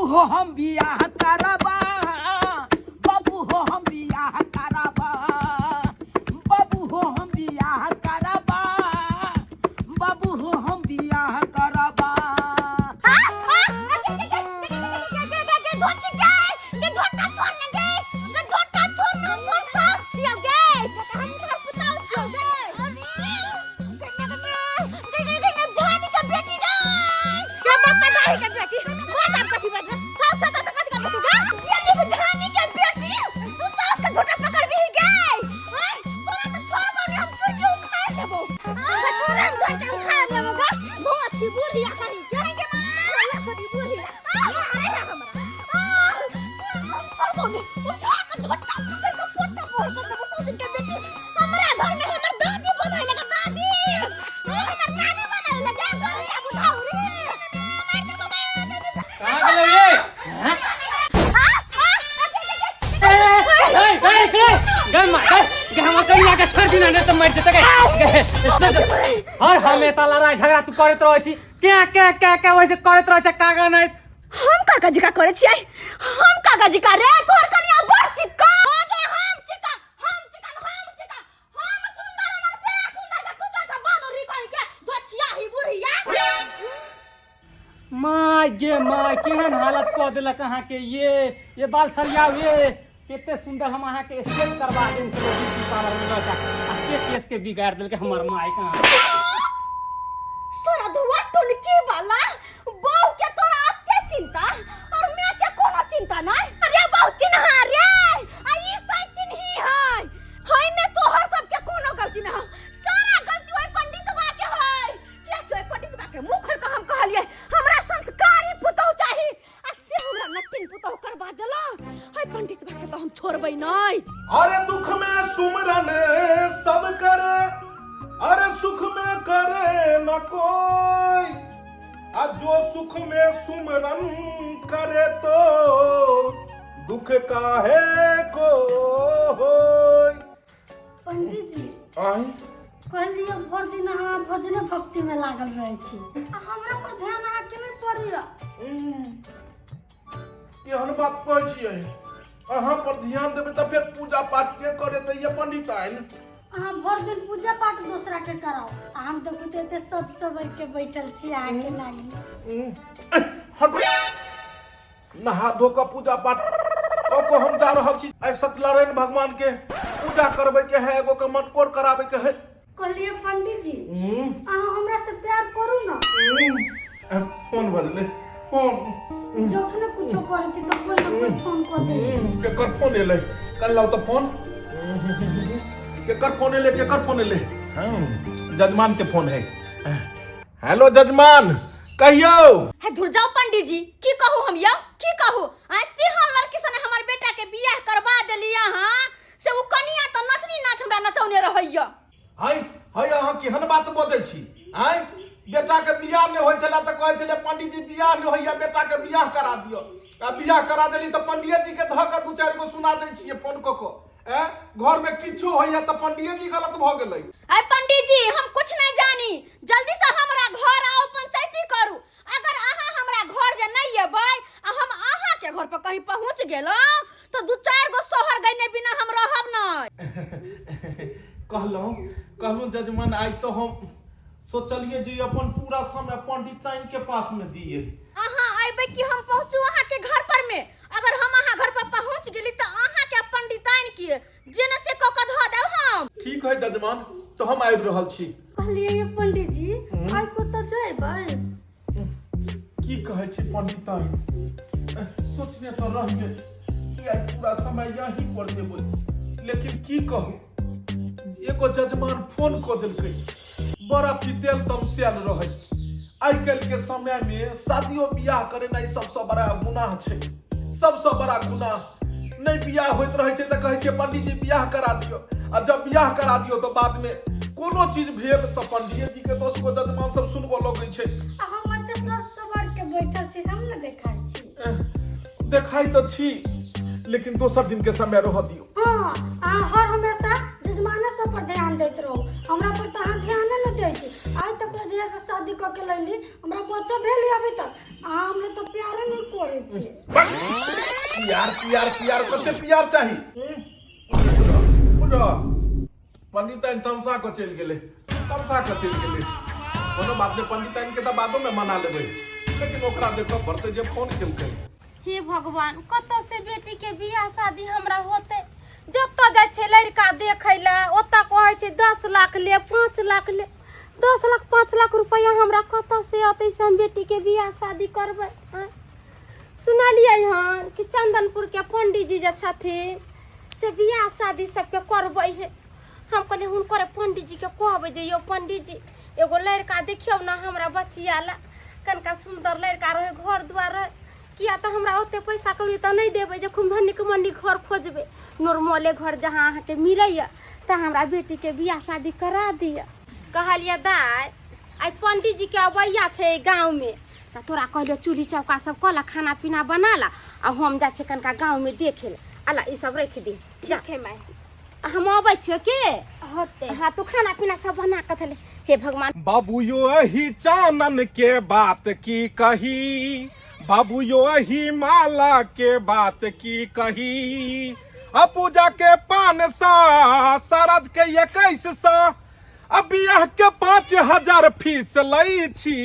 हो हम बियाह करबा, बाबू हो हम बियाह करबा, बाबू हो हम बियाह करबा, बाबू हो हम बियाह करबा। और हमेशा लड़ाई झगड़ा तू करत रहै छी क्या वैसे करत रहै छ कागा नै हम काका जी का करे छियै हम काका जी का रे तोर कनिया बड़ चिक्का आगे हम सुंदर मन से सुंदर का तुझा सा बानरी कहि के दोछिया ही बुढ़िया माय केहन हालत क देलक अहाँ के ये बाल सरियाव ये केते सुंदर हम अहाँ के स्टेज करवा देन से ब्यूटी पार्लर में लगा अस्ते केस के बिगाड़ देलके हमर माय का सोरा धुआ टुनकी वाला बहु के तोरा अत्ते चिंता और मैं के कोनो चिंता नै अरे बहु चिन्हा रे आई सही चिन्ही है हई में तोहर सब के कोनो गलती ना सारा गलती ओइ पंडित बा के है क्या के पंडित बा के मुख का हम कहलिए हमरा संस्कारी पुतौ चाही आ से हमरा नटिन पुतौ करबा देला हई पंडित बा के तो हम छोड़बै नै अरे दुख में सुमरन सब करे अरे सुख में करे न कोई आज जो सुख में सुमरन करे तो दुख काहे को होय। पंडित जी आई कहलिए भर दिन अहाँ भजन भक्ति में लागल रहे छी हमरा पर ध्यान अहाँ के नहीं पड़िया केहन बात कहै छियै अहाँ पर ध्यान देबै त फिर पूजा पाठ के करे त ये पंडित आइन अहाँ भर दिन पूजा पाठ दूसरा के कराओ हम तो खुद एते सज सवर के बैठल छी अहाँ के लागी हट नहा धो के पूजा पाठ को हम जा रहल छी आई सत्यनारायण भगवान के पूजा करबै के है एगो के मटकोर कराबै के है कहलिए पंडित जी अहाँ हमरा से प्यार करू ना फोन बजले फोन जखने कुछो करे छी त कोई ना कोई फोन कर दे के कर फोन एलै कर लाओ त फोन केकर फोन ले जजमान के फोन है हेलो जजमान कहियो है धुर जाओ पंडित जी की कहू हम यौ की कहू आ तिहान लड़की सने हमर बेटा के बियाह करबा देलिया हां से उ कनिया त नचनी नाच हमरा नचौने रहैया हाय अहाँ केहन बात बजै छी आय बेटा के बियाह नै होय छला त कहै छले पंडित जी बियाह नै होइया बेटा के बियाह करा दियो आ बियाह करा देली त पंडित जी के धक दू चार गो सुना दै छियै फोन क घर में किछो होइया त पंडित जी गलत भ गेलै आई पंडित जी हम कुछ नहीं जानी जल्दी से हमरा घर आओ पंचायती करू अगर अहाँ हमरा घर जे नहीं एबै आ हम अहाँ के घर पर कहीं पहुंच गेलौ तो दू चार गो सोहर गइने बिना हम रहब नहीं कहलौं जजमान आई तो हम सोचलिए जे अपन पूरा समय पंडिताइन के पास में दिए अहाँ आइबे कि हम पहुंचू अहाँ के घर पर में अगर हम अहाँ घर पर पहुंच गेली त अहाँ के पंडिताइन के जेने से क क ध देब हम ठीक है जजमान तो हम आबि रहल छी कहलिए ये पंडित जी आई को त जइबै की कहै छी पंडिताइन सोचने तो रहिए कि आई पूरा समय यहीं पर देबै लेकिन की कहू एगो जजमान फोन क देलकै बड़ा फितेल तमसेल रहै आई काल्हि के समय में शादियों बियाह करनाइ सबसे बड़ा गुनाह छै सबसे बड़ा गुनाह नहीं बियाह होइत रहे छै त कहै छै पंडित जी बियाह करा दियो आ जब बियाह करा दियो तो बाद में कोनो चीज भेल तो पंडित जी के दोस्त को जजमान सब सुनबो लगै छै हम त सज सवर के बैठल छी हम न देखाई छी देखाई तो छी लेकिन दोसर दिन के समय रह दियो हां आ हर हमेशा जजमाने सब पर ध्यान दैत रहो हमरा पर त अहाँ ध्यान न दै छी आज त तक ले जैसे शादी क के लैली हमरा बच्चा भेली अभी तक हमरे तो प्यारे नहीं करे छी प्यार प्यार प्यार कते प्यार चाही बुझो पंडिताइन तमसा को चल गेले कोनो बात ने पंडिताइन के त बादो में मना लेबै लेकिन ओकरा देखो पड़ते जे फोन केलकै। हे भगवान कत से बेटी के बियाह शादी हमरा होते जत जाय छे लड़का देखै ला ओता कहै छे 10 लाख ले 5 लाख ले 10 लाख 5 लाख रुपया हमरा कत से आते से हम बेटी के बियाह शादी करबै। सुनलियै हन कि चंदनपुर के पंडित जी जे छथिन से बियाह शादी सबके करबै है। हम कहले हुनकर पंडित जी के कहबै जे यो पंडित जी एगो लड़का देखियौ ना हमरा बचिया ला कनका सुंदर लड़का रहे घर द्वार रहे किया तो हमरा ओते पैसा कौड़ी तो नहीं देबै जे खूब धनिक मनी घर खोजबै नॉर्मले घर जहाँ अहाँ के मिलैया त हमरा बेटी के बियाह शादी करा दिया। कहलिया दाई आई पंडित जी के अबैया छे गांव में त तोरा कहलियो चूल्ही चौका सब कला खाना पीना बनाला आ हम जा छे कनका गांव में देखे अला ई सब रख दी जाके मैं हम अबै छियो के होते हां तू खाना पीना सब बना के थले। हे भगवान बाबू यो ही चानन के बात की कही बाबू यो ही माला के बात की कही पूजा के 500 शरद के 2100 बियाह के 5000 फीस लई छी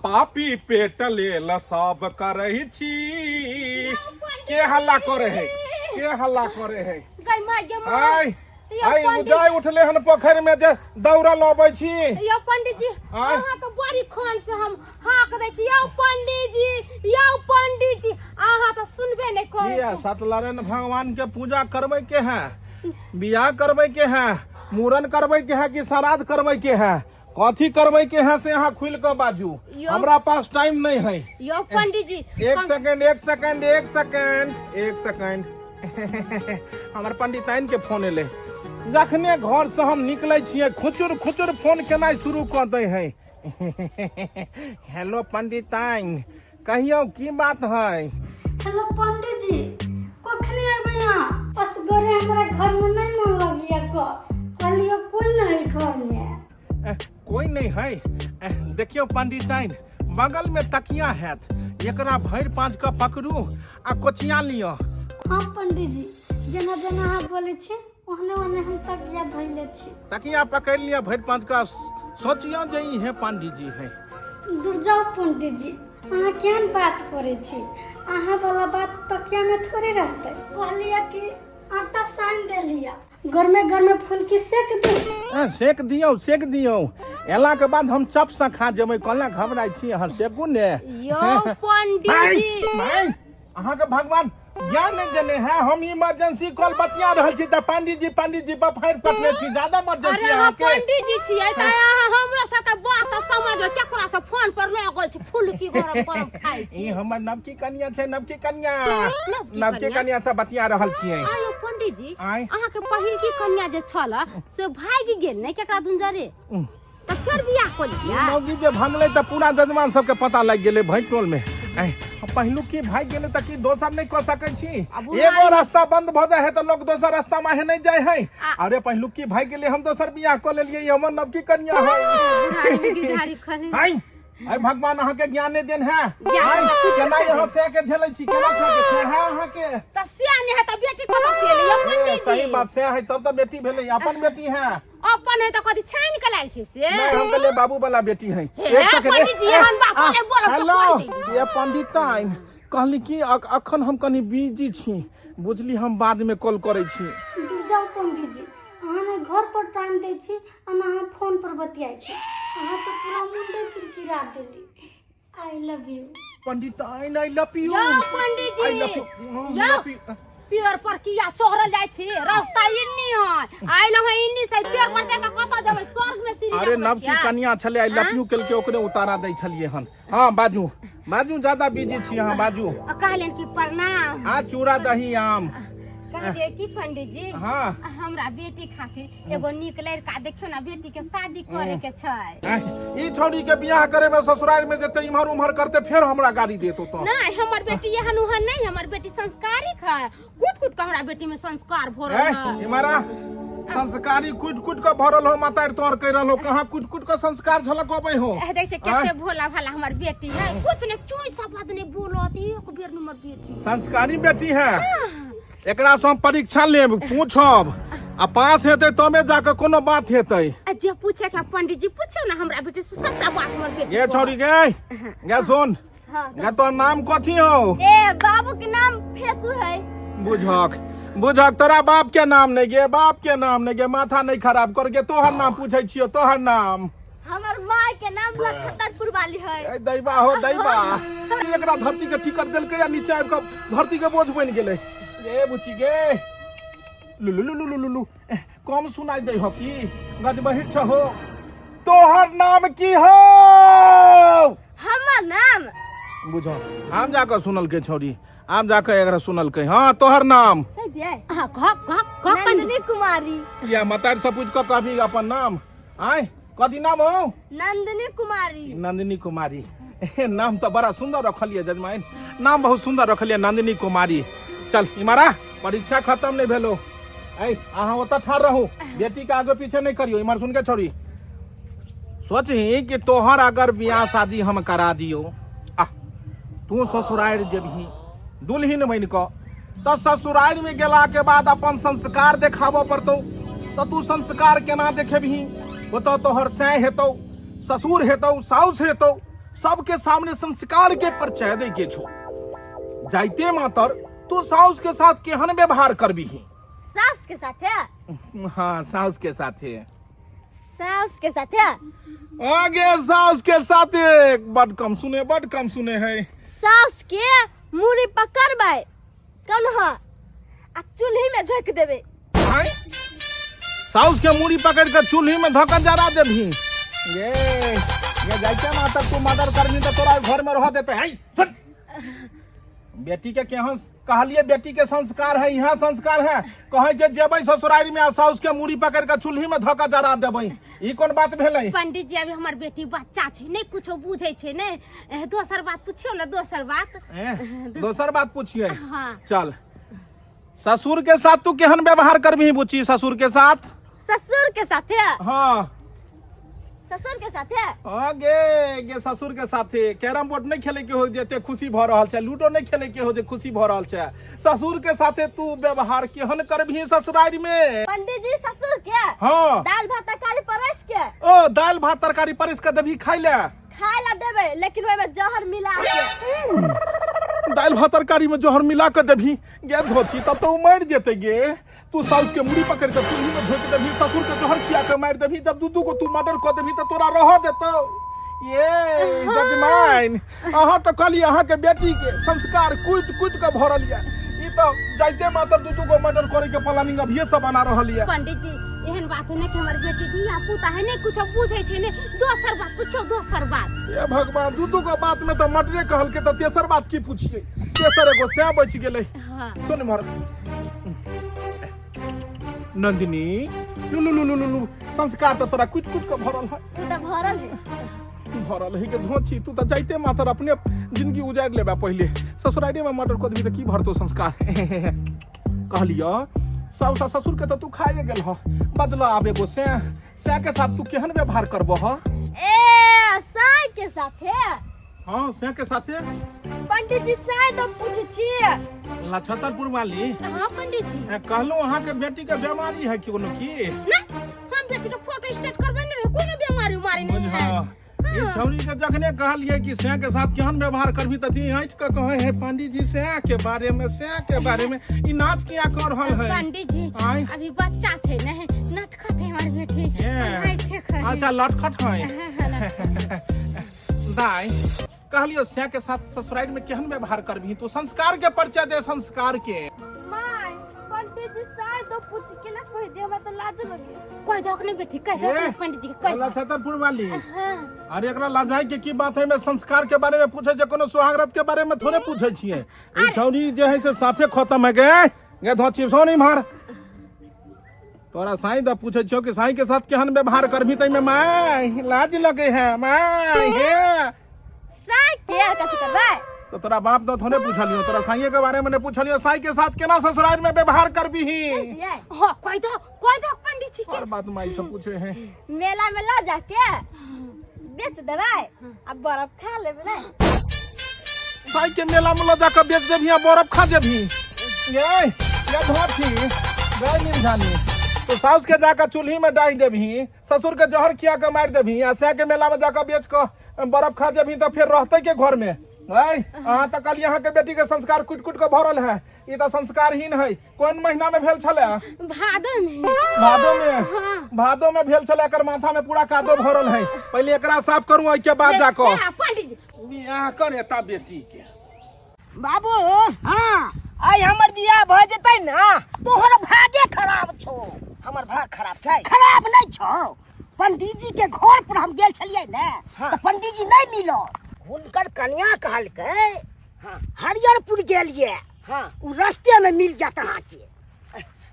पापी पेट लेल सब करही छी। के हल्ला करे है गई माय गे माय आई उजाय उठले हन पोखर में जे दौड़ा लबै छी। यो पंडित जी अहाँ के बड़ी खान से हम हाक दै छी यो पंडित जी अहाँ तो सुनबे नहीं करे ये सत्यनारायण भगवान के पूजा करबै के है बियाह करबै के है मूरन करबै के है कि श्राद्ध करबै के है कथी करबै के है से अहाँ खुल के बाजू हमरा पास टाइम नहीं है। यो पंडित जी एक सेकंड हमर पंडिताइन के फोन एले जखने घर से हम निकले छिए खुचुर फोन केनाइ शुरू कर दे है। हेलो पंडिताइन कहियो की बात है। हेलो पंडित जी कखनी आबै यहाँ बस गोरे हमरा घर में नहीं मन लगिया को कहलियो कोई नहीं घर में कोई नहीं है। देखियो पंडिताइन बगल में तकिया है एकरा भर 5 का पकड़ू आ कोचिया लियो। हाँ पंडित जी जना जना आप बोले छी ओहने ओहने हम तकिया धइले छी तकिया पकड़ लिया भर 5 का सोचियो जे ई है पंडित जी है। दूर जाओ पंडित जी अहाँ केहन बात करे छी अहाँ वाला बात तकिया में थोड़ी रहते कहलिया कि आटा सान दे लिया घर में फूल की सेक दियो एला के बाद हम चप सा खा जेबै कहला घबराई छी अहाँ सेकू ने। यो पंडित जी अहाँ के भगवान ज्ञान नहीं देने हैं हम इमरजेंसी कॉल बतिया रहल छी त पंडित जी बफायर पकड़े छी ज्यादा इमरजेंसी अरे हम पंडित जी छियै त अहाँ हमरा सबके बात समझ केकरा से फोन पर ले गेल छी फूल की गरम खाइ छी। ई हमर नवकी कन्या छै नवकी कन्या से बतिया रहल छियै। आयो पंडित जी अहाँ के पहिल की कन्या जे छल से भाग गेल नै केकरा दुंजरे त फिर बियाह कर लिया। नवकी जे भंगले त पूरा जजमान सबके पता लग गेलै भैटोल में पहलू की भाग गेले त की दोसर नहीं कर सकै छी एगो रास्ता बंद भ जाए है तो लोग दोसर रास्ता में नहीं जाए है। अरे पहलू की भाग गेले हम दोसर बियाह कर लेलिए हमर नवकी कन्या है। आई भगवान अहाँ के ज्ञान देन है केना यहाँ से के झेलै छी केना के है अहाँ के त सियाने है त बेटी कत से लियो पंडित जी। सही बात से है तब त बेटी भेलै अपन बेटी है अपन है त कथि छाइन के लाइल छी से नहीं हम कहले बाबू वाला बेटी है। एक सेकंड पंडित जी एहन बात नै बोलब हेलो ये पंडिताइन कहली कि अखन हम कनी बिजी छी बुझली हम बाद में कॉल करै छी। दूर जाओ पंडित जी अहाँ ने घर पर टाइम दै छी आ अहाँ फोन पर बतियाई छी अहाँ तो पूरा मुंडे किरकिरा देली आई लव यू पंडिताइन आई लव यू यो पंडित जी पेड़ पर किया चढ़ल जाय छी रास्ता इन्नी है आइ न है इन्नी से पेड़ पर चढ़ के कत जेबै स्वर्ग में सीढ़ी। अरे नवकी कन्या छले आई लव यू केल के ओकरे उतारा दै छलिए हन। हां बाजू ज्यादा बिजी छी हां बाजू कहलन की प्रणाम आ चूड़ा दही आम कहलिए की पंडित जी हां हमरा बेटी खातिर एगो नीक लड़का देखियो ना बेटी के शादी करे के छै। ई छोड़ी के बियाह करे में ससुराल में जेते इमहर उमहर करते फिर हमरा गाड़ी देतो तो नहीं हमर बेटी एहन उहन नहीं हमर बेटी संस्कारिक है कुट के हमरा बेटी में संस्कार भरल है। इमारा संस्कारी कुट कुट के भरल हो माता तोर कह रहल हो कहां कुट कुट के संस्कार झलक अबै हो देख से कैसे भोला भाला हमार बेटी है कुछ ने चोई सब बात ने बोलत एक बेर नंबर बेटी संस्कारी बेटी है एकरा से हम परीक्षा लेब पूछब आ पास हेतै तमे जाके कोनो बात हेतै जे पूछे के पंडित जी पूछो ना हमरा बेटी से सबटा बात हमर बेटी गे छोड़ी गे सुन गे तोर नाम कथी हो ए बाबू के नाम फेकू है बुझक तोरा बाप के नाम नहीं गे बाप के नाम नहीं गे माथा नहीं खराब कर गे तोहर नाम पूछे छियो तोहर नाम हमर माय के नाम लखतरपुर वाली है ए दैबा हो दैबा एकरा धरती के टिकट देलकै या नीचे आबि के धरती के बोझ बन गेलै गे बुची गे लुलु कम सुनाई दे हो की गजबहिर छ हो तोहर नाम की हो हमर नाम बुझो हम जाकर सुनल के छोड़ी आम जाकर एकरा सुनल के हां तोहर नाम नंदिनी कुमारी या मतार से पूछ के कभी अपन नाम आय कथी नाम हो नंदिनी कुमारी नाम तो बड़ा सुंदर रखलिए जजमान नाम बहुत सुंदर रखलिए नंदिनी कुमारी चल इमारा परीक्षा खत्म नहीं भेलो ऐ अहाँ ओतऽ ठाड़ रहू बेटी के आगे पीछे नहीं करियो इमर सुन के छोड़ी सोची कि तोहर अगर बियाह शादी हम करा दियो तू ससुराल जेबही दुल्हिन बन क तो ससुराल में गेला के बाद अपन संस्कार देखाबो पड़तो तो तू संस्कार केना देखेबही ओतऽ तोहर सै हेतौ ससुर हेतौ साउस हेतौ सबके सामने संस्कार के परिचय दे के छो जाइते मातर तू साउस के साथ केहन व्यवहार करबीही सास के साथ है हाँ साउस के साथ है आगे साउस के साथ बड़ कम सुने है सास के मुड़ी पकड़बै कन्हा आ चूल्ही में झोंक देबे साउस के मुड़ी पकड़ के चूल्ही में धक्का जरा देबही ये जाइते माता तू मदर करनी तो तोरा घर में रह देते है सुन बेटी के केहन कहलिए बेटी के संस्कार है यहाँ संस्कार है कहे जे जेबै ससुराल में साउस के मुड़ी पकड़ के चूल्ही में धक्का जरा देबै ई कोन बात भेलै पंडित जी अभी हमर बेटी बच्चा छै नहीं कुछो बुझै छै ने दोसर बात पूछियो ना दोसर बात पूछिए चल ससुर के साथ तू केहन व्यवहार करबही बुची ससुर के साथ है हाँ ससुर के साथ है आगे ससुर के साथे कैरम बोर्ड नहीं खेले के हो जेते खुशी भ रहल छै लूडो नहीं खेले के हो जे खुशी भ रहल छै ससुर के साथे तू व्यवहार केहन करबही ससुराल में पंडित जी ससुर के हाँ दाल भात तरकारी परस के दाल भात तरकारी परस के देबही खाइ ला देबे लेकिन ओय में जहर मिला के दाल भात तरकारी में जहर मिला के देबही गे धोती तब तो मर जेते गे तू साउस के मुड़ी पकड़ के चूल्ही में झोंक देबही ससुर के जहर खिया के मार देबही जब दूधू को तू मर्डर कर देबही तो तोरा रह देतो ये जजमान अहाँ तो कहली अहाँ के बेटी के संस्कार कुट के भरल या ई तो जाइते मात्र दूधू को मर्डर करे के प्लानिंग अब ये सब बना रहल या पंडित जी एहन बात है कि हमर बेटी धिया पुता है नहीं कुछ बुझै छै ने दोसर बात पूछो दोसर बात ये भगवान दूधू को बात में तो मर्डरे कहल के तो तेसर बात की पूछिए तेसर एगो से बच गेलै सुन मर नंदिनी लुलु संस्कार तो तोरा कुट के भरल है तू तो भरल है के धोची तू तो जाइते मातर अपने जिंदगी उजाड़ लेबा पहले ससुराल में मर्डर कर देबी तो की भरतो संस्कार कहलियो साउस ससुर के तो तू खाए गेल हो बदला आब एगो से के साथ तू केहन व्यवहार करबो ह साय के साथ है हाँ से के साथे पंडित जी साय तो पूछे छिए लछतरपुर वाली हाँ पंडित जी कहलो अहाँ के बेटी के बीमारी है कोनो की ना हम बेटी के फोटो स्टेट करबे ने कोनो बीमारी उमारी नहीं है ई छौरी के जखने कहलिए कि से के साथ केहन व्यवहार करबी त दी हट के कहे है पंडित जी से के बारे में ई नाच किया कर रहल है पंडित जी अभी बच्चा छै नहीं नटखट है हमारी बेटी अच्छा लटखट है दाई कहलियो से के साथ ससुराल में केहन व्यवहार करबी तू संस्कार के परिचय दे संस्कार के माय पंडित जी साय तो पूछ के ना कह दे मैं तो लाज लगे कह दो अपने बेटी कह दो पंडित जी कह दो छतरपुर वाली अरे एकरा लाजाई के की बात है मैं संस्कार के बारे में पूछे जे कोनो सुहागरात के बारे में थोड़े पूछे छिए ई छौरी जे है से साफे खत्म है गे धोची सोनी मार तोरा साई द पूछे छो कि साई के साथ केहन व्यवहार करबी तई में माय लाज लगे है माय हे साई के कथि करबै तो तोरा बाप तो थोड़े पूछलियो, तोरा साइये के बारे में नहीं पूछलियो। साई के साथ केना ससुराल में व्यवहार करबी ही? हो कोई दो पंडित जी और बात माई सब पूछे हैं। के मेला में ला जाके बेच देबै अब बर्फ खा लेबै ना। साई के मेला में ला जाकर बेच देभी आ बर्फ खा जेभी। ये धोती गए नहीं जानी तो साउस के जाकर चूल्ही में डाल देभी, ससुर के जहर खिया के मार देभी, आ सह के मेला में जाकर बेच कर बर्फ खा जेभी तो फिर रहते के घर में। अहाँ तो कल यहाँ के बेटी के संस्कार कुट कुट के भरल है, ये तो संस्कारहीन है। कौन महीना में भेल छले? भादो में भेल छले। एकर माथा में पूरा कादो भरल है। पहले एकरा साफ करूँ, ओइ के बाद जाकर बियाह करेता बेटी के। बाबू हाँ आई हमर बियाह भ जेतै ना, तोहर भागे खराब छौ। हमर भाग खराब छै? खराब नहीं छौ। पंडित जी के घर पर हम गेल छलियै ना, तो पंडित जी नहीं मिलो। हुनकर कन्या कहलकै हरियरपुर गेलिए, उ रास्ते में मिल जात अहाँ के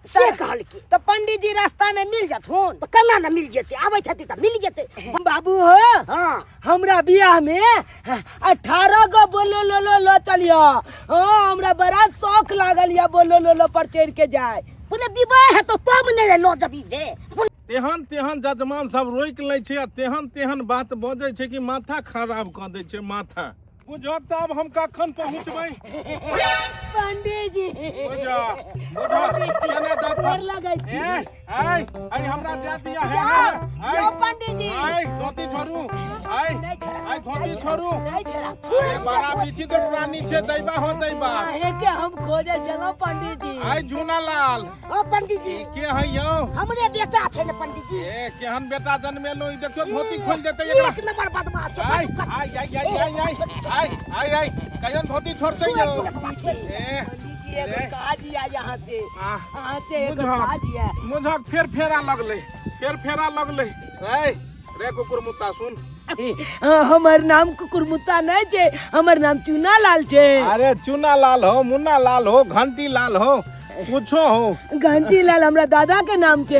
से कहलकै। तो पंडित जी रास्ता में मिल जाथुन तो केना न मिल जेते? आबैत हेतै त मिल जेते। बाबू हो हमरा बियाह में 18 गो बोलो लो चलियो। हमरा बड़ा शौक लागल या बोलो लो पर चढ़ के जाए। बोले विवाह है तो तब नहीं लो जबी रे। तेहन तेहन जजमान सब रोक ले छे, तेहन तेहन बात बजे छे कि माथा खराब कर दे छे माथा। बुझो तब हम कखन पहुंचबै? पंडित जी केना डर लगे छी। आई हमरा दे दिया है। जो पंडित जी आई धोती छोड़ू, आई धोती छोड़ू। नहीं छोड़ा। ए बड़ा विचित्र प्राणी छे, दैबा हो दैबा। काहे के हम खोजे चलो पंडित जी। आई झूनालाल ओ पंडित जी के है यो? हमरे बेटा छे ने पंडित जी। ए केहन बेटा जन्मेलो, ई देखियो धोती खोल देते एकरा। एक नंबर बदमाश छे। आई कयन धोती छोड़ते यो? एगो काजी आ यहाँ से एगो मुझक काजी है। मुझक फेर फेरा लगले। रे कुकुर मुत्ता सुन, हमर नाम कुकुरमुत्ता नहीं छे, हमर नाम चूना लाल छे। अरे चूना लाल हो, मुन्ना लाल हो, घंटी लाल हो, कुछो हो। घंटी लाल हमरा दादा के नाम छे।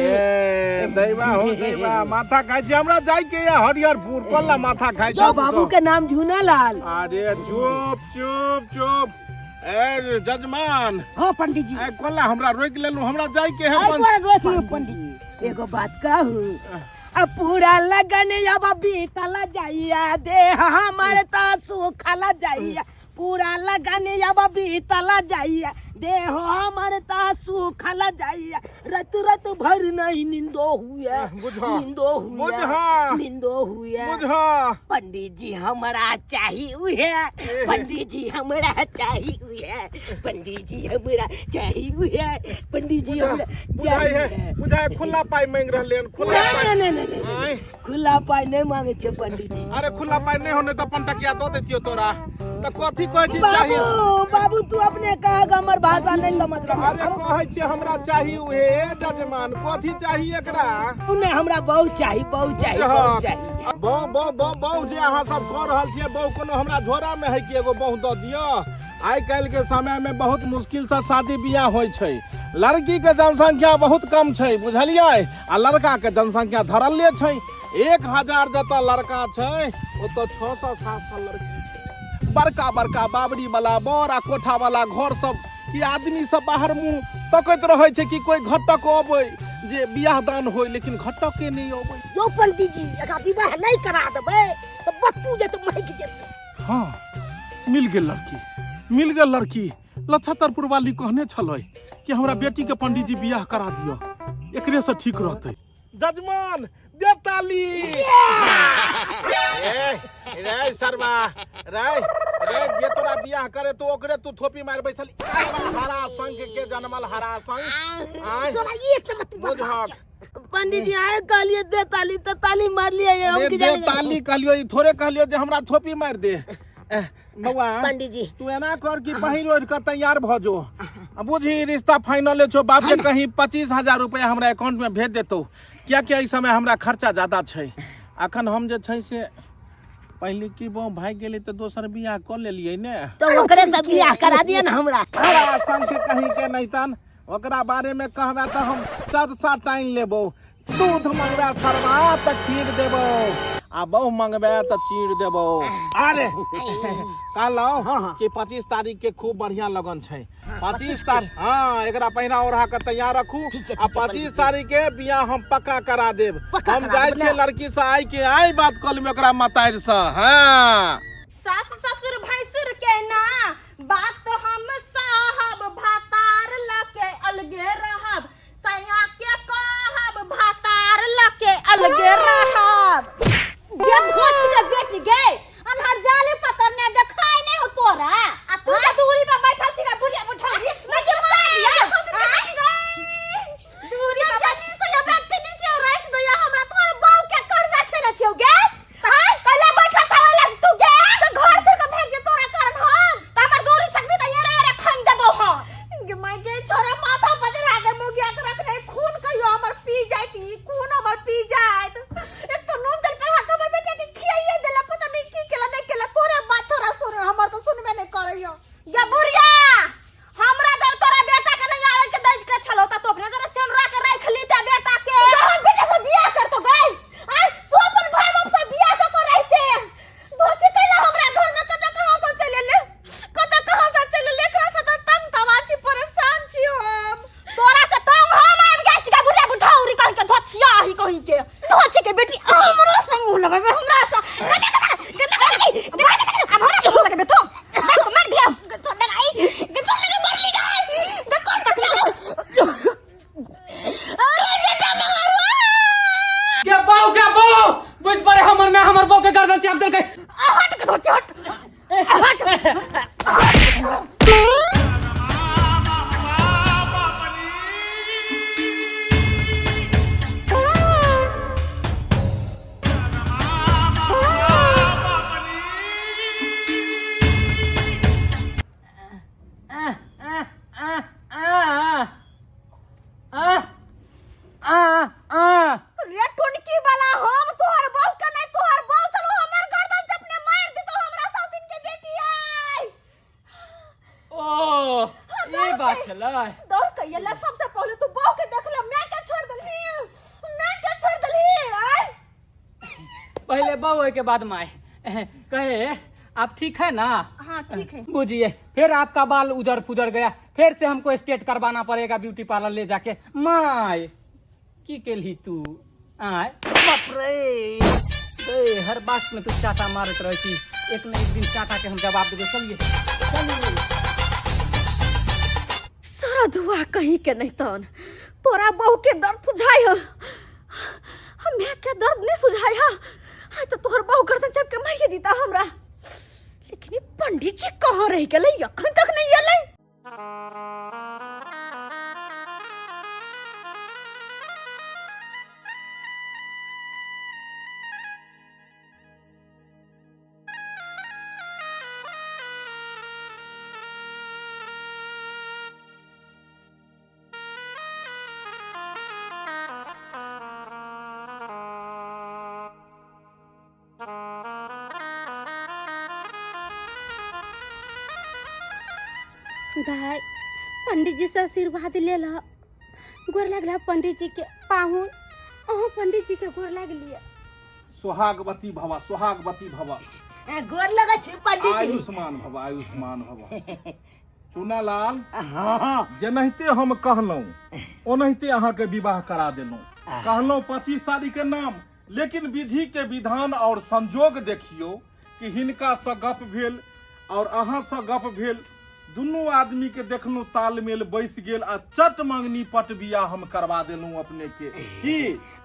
दैवा हो दैवा। माथा खाइ छे हमरा जाय के या हरिहरपुर कोल्ला माथा खाइ छे। जो बाबू के नाम झूना लाल। अरे चुप ए जजमान। हाँ पंडित जी। ए कोल्ला हमरा रोक लेलू, हमरा जाय के है। पंडित जी एगो बात कहू, अब पूरा लगन अब बीतला जाइया, दे हमारे तो सुखला जाइया। पूरा लगन अब बीतला जाइया, दे हमारे तो सुखला जाइया। रत भर नहीं नींदो हुए, नींदो हुए। पंडित जी हमरा चाहिए, पंडित जी हमरा चाहिए, पंडित जी हमरा चाहिए, पंडित जी हमरा चाहिए। बुझाय खुला पाई मांग रहले। नहीं खुला पाई नहीं मांगे छे पंडित जी। अरे खुला पाई नहीं होने तो 5 टकिया दो देतियो तोरा। तो कथी कहै छी चाहिए? बाबू तू अपने कहा हमर भाषा नहीं समझ रहा। अरे कहै छी हमरा चाहिए उहे जजमान। कथी चाहिए एकरा? नहीं हमरा बहुत चाहिए, बहुत चाहिए। बहु जे अहाँ सब कह रहल छियै, बहु कोनो हमरा झोरा में है कि एगो बहु दऽ दियो? आइ काल्हि के समय में बहुत मुश्किल से शादी बियाह होइ छै। लड़की के जनसंख्या बहुत कम छै, बुझलियै? आ लड़का के जनसंख्या धरले छै। 1000 जतऽ लड़का छै ओतऽ 600-700 लड़की छै। बड़का बड़का बाबरी वाला बड़ा कोठा वाला घर सब कि आदमी सब बाहर मुंह तकैत रहे छै कि कोई घटक अबै जे बियाह दान होय, लेकिन घटक के नहीं अबै। जो पंडित जी अगर विवाह नहीं करा देबै तो बत्तू जे तो महक जेतै। हाँ मिल गेल लड़की। लछतरपुर वाली कहने छलै कि हमरा बेटी के पंडित जी बियाह करा दियो, एकरे से ठीक रहतै। जजमान दे ताली। रे सरवा रे तोरा बियाह करे तो ओकरे तू थोपी मार बैठल। हरा संग के जन्मल हरा संग। बुझक पंडित जी आए कहलिए दे ताली तो ताली मार लिए। हम की दे ताली कहलियो, ई थोड़े कहलियो जे हमरा थोपी मार दे। बउआ पंडित जी तू एना कर कि पहिर ओढ़ के तैयार भ जो। बुझी रिश्ता फाइनल छो। बाप के कहीं 25,000 रुपया हमरा अकाउंट में भेज देतो, क्या इस समय हमरा खर्चा ज्यादा छै। अखन हम जे छै से पहले की बहु भाग गेली तो दोसर बियाह कर लेलिए ने, तो ओकरे से बियाह करा दिए ना हमरा। हरा संग के कहीं के नहीं तन ओकरा बारे में कहबा तो हम 4 टाइम लेबो। दूध मंगवा सरवा तो खीर देबो, आ बहु मंगबे तो चीर देबो। अरे कहलौं कि 25 तारीख के खूब बढ़िया लगन छै। 25 तारीख हाँ एकरा पहिना ओढ़ा के तैयार रखू। आ 25 तारीख के बियाह हम पक्का करा देब। हम जाय छियै लड़की से आइ के आइ बात कल में ओकरा मताइर से। हां सास ससुर भैंसुर के ना बात तो हम साहब भातार लके अलगे रहब। सैया के कहब भातार लके अलगे रहब। ये भोज के बेटी गए अनहर जाले पकड़ने देखाई नहीं हो तोरा। आ तू के दूरी पे बैठल छी का बुढ़िया बुढ़ा मैं के मार दिया दूरी पे जल्दी से ये व्यक्ति नि से राइस दया हमरा तोर बाऊ के कर्जा खेने छियो गे। हां कला बैठा छावला तू गे तो घर से के भेज दे तोरा कारण हम त हमर दूरी छकबी त ये खन देबो हम गे मैं जे छोरा माथा पजरा के मुगिया के रखने खून कहियो हमर पी जाती खून हमर पी जात। एक तो नून तेल पे हाथ हमर बेटा के खियाइए देला पता नहीं की केला नहीं केला तोरे बात छोरा सुन हमर तो सुनबे नहीं करइयो। गे बुढ़िया हमरा दर तोरा बेटा के नहीं आवे के दज के छलो त तो अपने जरा सेलरा के राख ली त बेटा के हम बेटा से बियाह कर तो गई। आ तू अपन भाई बाप से बियाह को रहते धोची कैला हमरा घर में कहां से चले ले एकरा से त तंग तमाची परेशान छी हम। तोरा से तंग हम आब गई छी का बुढ़िया बुढ़ाउरी कहि के धोचिया ही कहि के धोची के बेटी हमरा संग लगाबे हमरा से अब हमरा से लगाबे तो मार दिया तो लगाई तो लगे मरली गई कौन तक अरे बेटा मारवा के बाऊ बुझ पड़े हमर बाऊ के गर्दन चाप देल के। हट के धोची हट रे टुनकी वाला हम तोहर बाऊ के नहीं तोहर बाऊ चलो हमर गर्दन चपने मार दे तो हमरा सौतिन के बेटी आई। ओ ये बात चला दौड़ के येला सबसे पहले तू बाऊ के देख ले मैं के छोड़ दलही आई पहले बाऊ के बाद माए कहे आप ठीक है ना। हां ठीक है बुझिए फिर आपका बाल उधर फुधर गया फिर से हमको स्ट्रेट करवाना पड़ेगा ब्यूटी पार्लर ले जाके। माय की केली तू आय बाप रे हर बात में तू चाटा मारत रही थी। एक न एक दिन चाटा के हम जवाब देंगे। चलिए सारा धुआ कहीं के नहीं तन तोरा बहू के दर्द सुझाई हो मैं के दर्द नहीं सुझाई हा तो तोहर बहू गर्दन चप के मारिए दीता हमरा। लेकिन ये पंडित जी कहाँ रह गए अखन तक नहीं आले। दाई पंडित जी से आशीर्वाद ले ला गोर लगला पंडित जी के पाहुन अहो पंडित जी के गोर लग लिया। सुहागवती भवा गोर लगा छी पंडित जी। आयुष्मान भवा चुनालाल जनहिते हम कहलौं ओनहिते अहाँ के विवाह करा देलौं। कहलौं 25 तारीख के नाम लेकिन विधि के विधान और संजोग देखियो कि हिनका से गप भेल और अहाँ से गप भेल दुनू आदमी के देखलू तालमेल बैस गेल आ चट मंगनी पट बियाह हम करवा देलू अपने के। की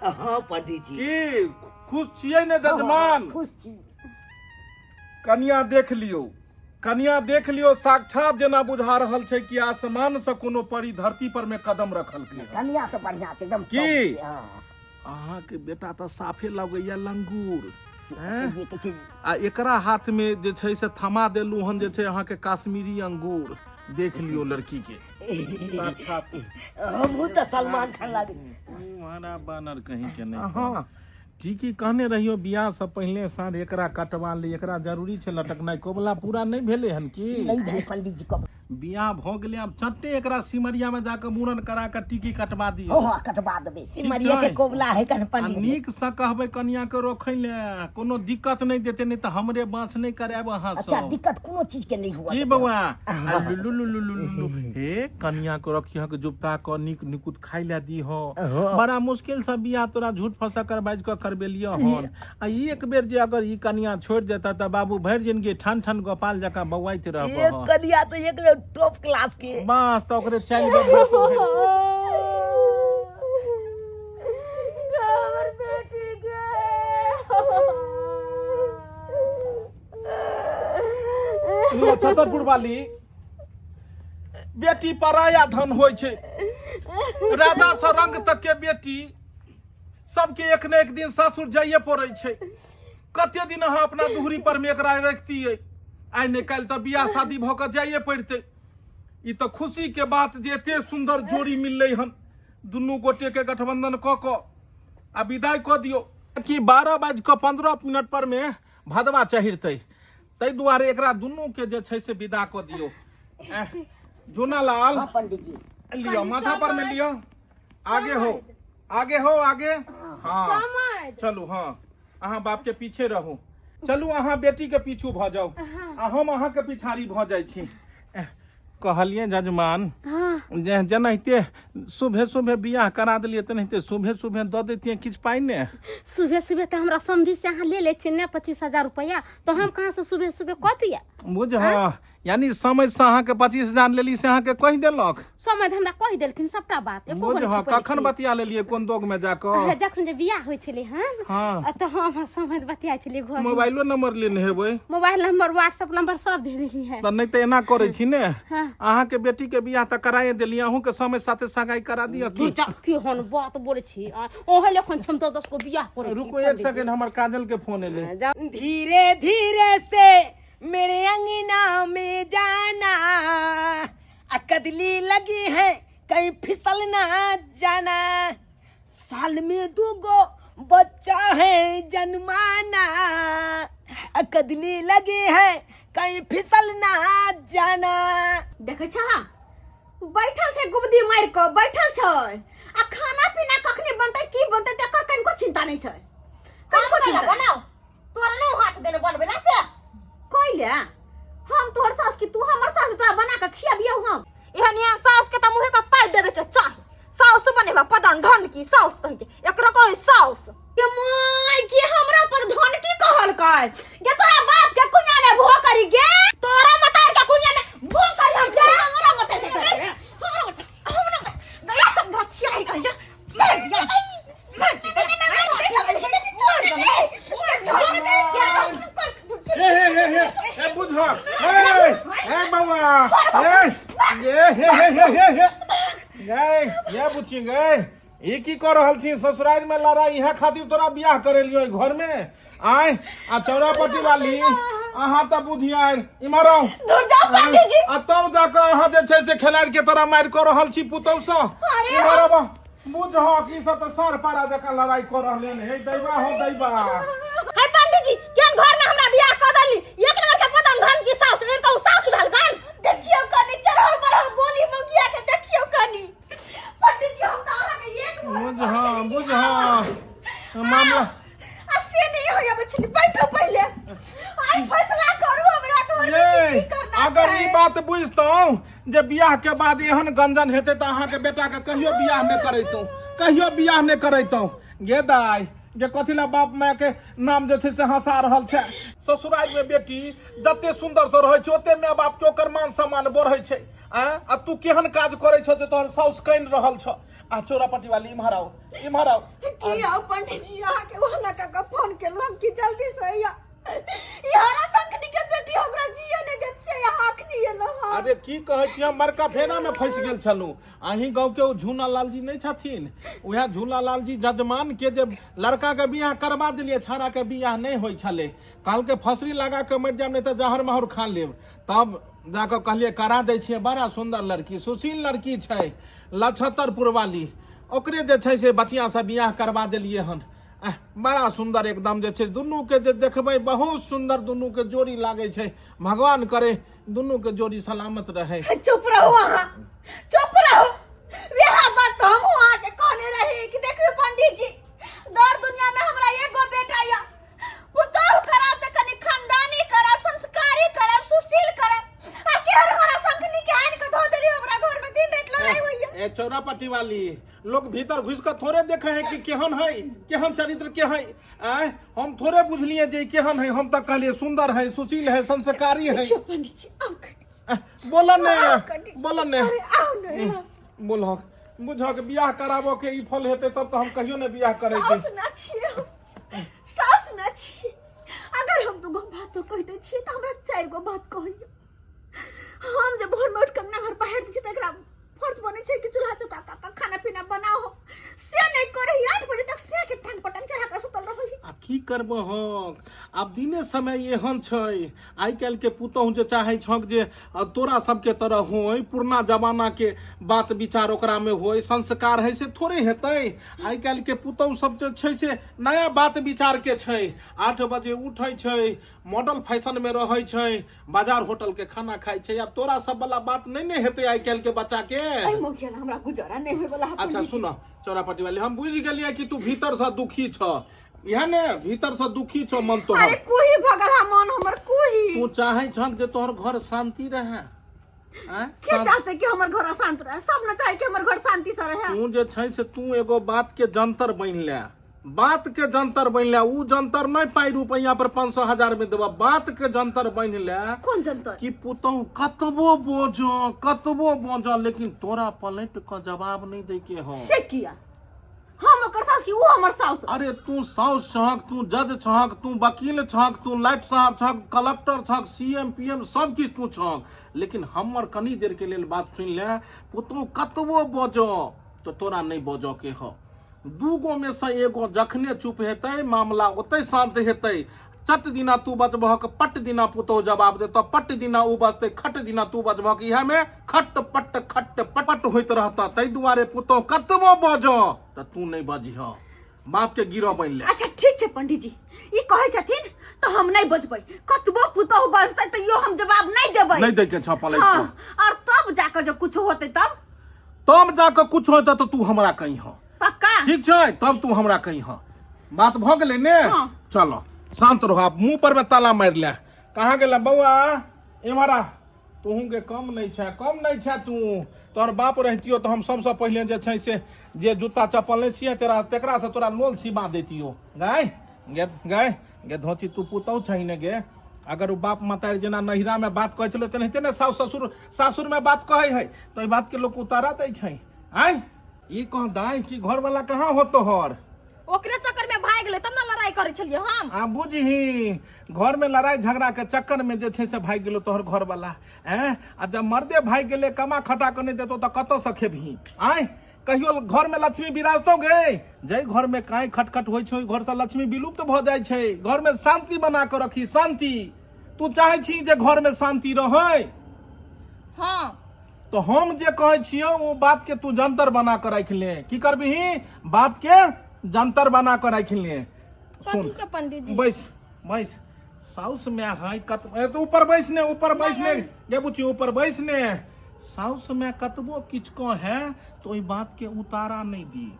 हां पंडित जी की खुश छियै ने जजमान? खुश छी। कन्या देख लियो साक्षात जना बुझा रहल छै कि आसमान से कोनो परी धरती पर में कदम रखल के। कन्या तो बढ़िया छै एकदम की अहाँ के बेटा तो साफे लगैया लंगूर आ एकरा हाथ में जे छै से थमा देलू हन जे छै अहाँ के कश्मीरी अंगूर। देख लियो लड़की के साक्षात हम तो सलमान खान लागे हमारा बानर कहीं के नहीं। हां ठीक ही कहने रहियो बियाह से पहले साढ़ एकरा कटवा ले एकरा जरूरी छै लटकनाइ कोबला पूरा नहीं भेले हन की नहीं भेल पंडित जी को बियाह भ गेलै अब चट्टे एकरा सिमरिया में जाके मूड़न करा के टिकी कटवा दियो हो कटवा देबे सिमरिया के कोबला है कन आ पंडित जी। नीक से कहबै कन्या के रखै ले कोनो दिक्कत नहीं देते नहीं तो हमरे बाँस नहीं कराब अहाँ अच्छा सब दिक्कत कोनो चीज के नहीं हुआ जी बउआ लुलु लुलु लुलु हे कन्या के रखिह के जुबता क नीक निकुत खाइ ले दी हो बड़ा मुश्किल से बियाह तोरा झूठ फसा कर बाज के करबेलियो हन आ एक बेर जे अगर ई कन्या छोड़ देता त बाबू भरि जिंदगी ठन ठन गोपाल जका बौआइत रहब एक कलिया तो एक टॉप क्लास के बस तो ओकरे चल बेर छतरपुर वाली बेटी पराया धन होय छै राधा से रंग तक के बेटी सबके एक न एक दिन ससुर जाइए पड़े छै कते दिन अहाँ अपना दुहरी पर में एकरा रखतियै आइ ने काल्हि तऽ बियाह शादी भऽ कऽ जाइए पड़तै ई तऽ खुशी के बात जे एते सुंदर जोड़ी मिललै हन दुनू गोटे के गठबंधन कऽ कऽ आ विदाई कऽ दियौ कि 12:15 पर में भदवा चढ़तै ताहि दुआरे एकरा दुनू के जे छै से विदा कऽ दियौ जोनालाल हाँ पंडित जी लियो माथा पर में लियो आगे हो आगे हाँ चलू हाँ अहाँ बाप के पीछे रहू चलू अहाँ बेटी के पीछू भ जाओ आ हम अहाँ के पिछाड़ी भ जाइ छी कहलिए जजमान जेनाहिते सुबह सुबह बियाह करा दिलिए तेनाहिते सुबह सुबह दऽ देतिए किछु पाइ ने सुबह सुबह तो हमरा समझी से अहाँ ले ले छी ने 25,000 रुपया तो हम कहाँ से सुबह सुबह कह दिया बुझ यानी समय से अहाँ के 25,000 लेली से अहाँ के कहि देलक समय हमरा कहि देलखिन सबटा बात एको बुझ कखन बतिया लेलिए कोन दोग में जाकर जखन जे बियाह होइ छलै हन हाँ तो हम समय बतिया छलिए घर मोबाइलो नंबर लेने हेबै मोबाइल नंबर व्हाट्सएप नंबर सब दे देली है त नहीं त एना करे छी ने हाँ। अहाँ के बेटी के बियाह त कराए देली अहूँ के समय साथे सगाई करा दिया दू की हन बात बोले छी ओहे लेखन हम तो 10 को बियाह करे रुको एक सेकंड हमर काजल के फोन एले धीरे धीरे से मेरे अंगना में जाना कदली लगी है कहीं फिसल ना जाना साल में 2 बच्चा है जन्माना कदली लगी है कहीं फिसल ना जाना देखे छ बैठल छै गुबदी मार के बैठल छै आ खाना पीना कखनी बनतै की बनतै तकर कनिको चिंता नहीं छै कनिको चिंता बनाओ तोरा नहीं हाथ देने बनबेला से कइले हम तोहर सास की तू हमर सास तोरा बना के खियाबियौ हम एहनिया सास के त मुहे पर पाइ देबे के चाही सास बनेबा पदन ढन की सास कहि के एकरा कहै सास के माय की हमरा पर ढन की कहल काय गे तोरा बाप के कुइया में भो करी गे तोरा मतार के कुइया में भो करी हम गे हमरा मत के हमरा धछिया ही कहि ये की कर रहल छी ससुराल में लड़ाई इहा खातिर तोरा बियाह करेलियो घर में आय आ चौरापट्टी वाली अहाँ त बुधियार इमहर आओ दूर जाओ पंडित जी आ तब जाके अहाँ जे छै से खेलाड़ के तरह मार कर रहल छी पुतौ स इमहर आबो बुझ हो की सब त सर पारा जका लड़ाई कर रहले हे दैबा हो दैबा हाय पंडित जी केन घर में हमरा बियाह कर देली एक नंबर के पतन धन की सास रे कहू सास भल गन देखियो कनी चरहर परहर बोली मंगिया के देखियो कनी पंडित जी हम त अहाँ के एक बुझ हाँ मामला असे नहीं होया बचली बैठो पहले आई फैसला करू हमरा तो ये की करना अगर ई बात बुझतौ जे बियाह के बाद एहन गंजन हेतै त अहाँ के बेटा के कहियो बियाह नै करैतौ गे दाई जे कथिला बाप माय के नाम जे छै से हंसा रहल छै ससुराल में बेटी जते सुंदर से रहै छै ओते माय बाप के ओकर मान सम्मान बढ़ै छै आ तू केहन काज करै छ जे तोहर साउस कइन रहल छ आ चोरापट्टी वाली इमहर आओ की आओ पंडित जी अहाँ के वहां का फोन केलु हम की जल्दी से यारा संकनी के बेटी हमरा जिया ने देत से आखनी एलो हां अरे की कहै छी हम बड़का फेना में फंस गेल छलू अहीं गांव के झूला लाल जी नहीं छथिन उहे झूला लाल जी जजमान के जे लड़का के बियाह करवा दिलिए छाड़ा के बियाह नहीं होई छले काल के फसरी लगा के मर जाब नहीं तो जहर महर खा लेब तब जाकर कहलिए करा दै छियै बड़ा सुंदर लड़की सुशील लड़की छै लछतरपुर वाली ओकरे जे छै से बचिया से बियाह करवा देलिए हन बड़ा सुंदर एकदम जे छै दुनू के जे देखबै बहुत सुंदर दुनू के जोड़ी लागे छै भगवान करे दुनू के जोड़ी सलामत रहे चुप रहो अहाँ चुप रहो यह बात तो हम वहाँ के कहने रही कि देखिए पंडित जी दर दुनिया में हमरा एगो बेटा या पुतोह करब त कनी खानदानी करब संस्कारी करब सुशील करब आ केहर हमरा संकनी के आइन के धो देली हमरा घर में दिन रात लड़ाई होइया ए चौरापट्टी वाली लोग भीतर घुस कर थोड़े देखे हैं कि केहन है केहन चरित्र के है हम थोड़े बुझलिए जे केहन है हम तक कहलिए सुंदर है सुशील है संस्कारी है पंडित जी आओ बोलो ने आओ ने बोलो बुझो के बियाह कराबो के ई फल हेते तब तो हम कहियो ने बियाह करे के सास ना छी अगर हम दुगो बात तो कह दे छी त हमरा चार गो बात कहियो हम जे भोर में उठ के ना घर पहाड़ छी त एकरा फर्ज बने छै कि चूल्हा चौका का खाना पीना बनाओ से नहीं करे 8 बजे तक से के टांग पटंग चढ़ा के सुतल रहै छी अब की करबो हम अब दिने समय एहन छै आइ काल्हि के पुतौह जे चाहे छक जे तोरा सबके तरह होय पुरना जमाना के बात विचार ओकरा में होय संस्कार है से थोड़े हेतै आइ काल्हि के पुतौह सब जे छै से नया बात विचार के छै 8 बजे उठै छै मॉडल फैशन में रहै छै बाजार होटल के खाना खाइ छै अब तोरा सब वाला बात नहीं ने हेतै आइ काल्हि के बच्चा के आई मोखिया हमरा गुजारा नहीं होय वाला अच्छा सुनो चौरापट्टी वाली हम बुझ गेलिए कि तू भीतर से दुखी छ यह ने भीतर से दुखी छ मन तो अरे कोही भगल मन हमर कोही तू चाहे छक जे तोहर घर शांति रहे के चाहते कि हमर घर शांत रहे सब न चाहे कि हमर घर शांति से रहे तू जे छै से तू एगो बात के जंतर बन ले बात के जंतर बन ले उ जंतर नहीं पाई रुपया पर 500,000 में देबा बात के जंतर बन ले कौन जंतर कि पुतौह कतबो बोझो लेकिन तोरा पलट के जवाब नहीं दे के हो से किया हम ओकर सास की वो हमर सास अरे तू साउस छहक तू जज छहक तू वकील छहक तू लाइट साहब छहक कलेक्टर छहक सीएम पीएम सब किछ तू छहक लेकिन हमर कनी देर के लेल बात सुन ले पुतौह कतबो बोझो तो तोरा नहीं बोझो के हो दूगो में से एगो जखने चुप हेतै मामला ओतै शांत हेतै चट दिना तू बचबहक पट दिना पुतौह जवाब देतो पट दिना उ बचतै खट दिना तू बचबहक इहा में खट पट होइत रहता तै दुआरे पुतौह कतबो बजो त तू नहीं बजिह बात के गिरो बन ले अच्छा ठीक छै पंडित जी ई कहै छथिन तो हम नहीं बजबै कतबो पुतौह बजतै त यो हम जवाब नहीं देबै नहीं दे के छपलै हां और तब जाकर जो कुछ होतै तब जाकर कुछ होतै त तू हमरा कहि हो पक्का ठीक छै तब तू हमरा कहि हो बात भ गेलै ने चलो शांत रहो आप मुंह पर में ताला मार ले कहाँ गेला बउआ एमहरा तू के कम नहीं छै तू तोर बाप रहतियो तो हम सबसे पहले जे छै से जे जूता चप्पल नहीं छिए तेकरा से तोरा लोल सिबा देतियो गे धोची तू पुतौ छै ने गे अगर वो बाप मातारी जना नहिरा में बात कहे चलो तेनाहिते ने सास सासुर में बात कहे है तो ई बात के लोग उतारा दै छै आय ई कह दाई कि घर वाला कहाँ हो तोहर ओकरे चक्कर में भाग गेलै तब ना लड़ाई करे छलिए हम आ बुझही घर में लड़ाई झगड़ा के चक्कर में जे छै से भाग गेलो तोहर घर वाला आ जब मर्दे भाग गेले कमा खटा के नहीं देतो त कतौ से खेबही आय कहियो घर में लक्ष्मी विराजतो गए जय घर में काई खटखट होय छै घर से लक्ष्मी विलुप्त भ जाय छै घर में शांति बना के रखी शांति तू चाहे छी जे घर में शांति रहे हां तो हम जे कहै छियो वो बात के तू जंतर बना के रख ले की करबही बात के जंतर बना कर रख लिए सुन पंडित जी बैस साउस में है तो ऊपर बैस ने ये बुच्ची ऊपर बैस ने साउस में कतबो किछ को है तो ई बात के उतारा नहीं दी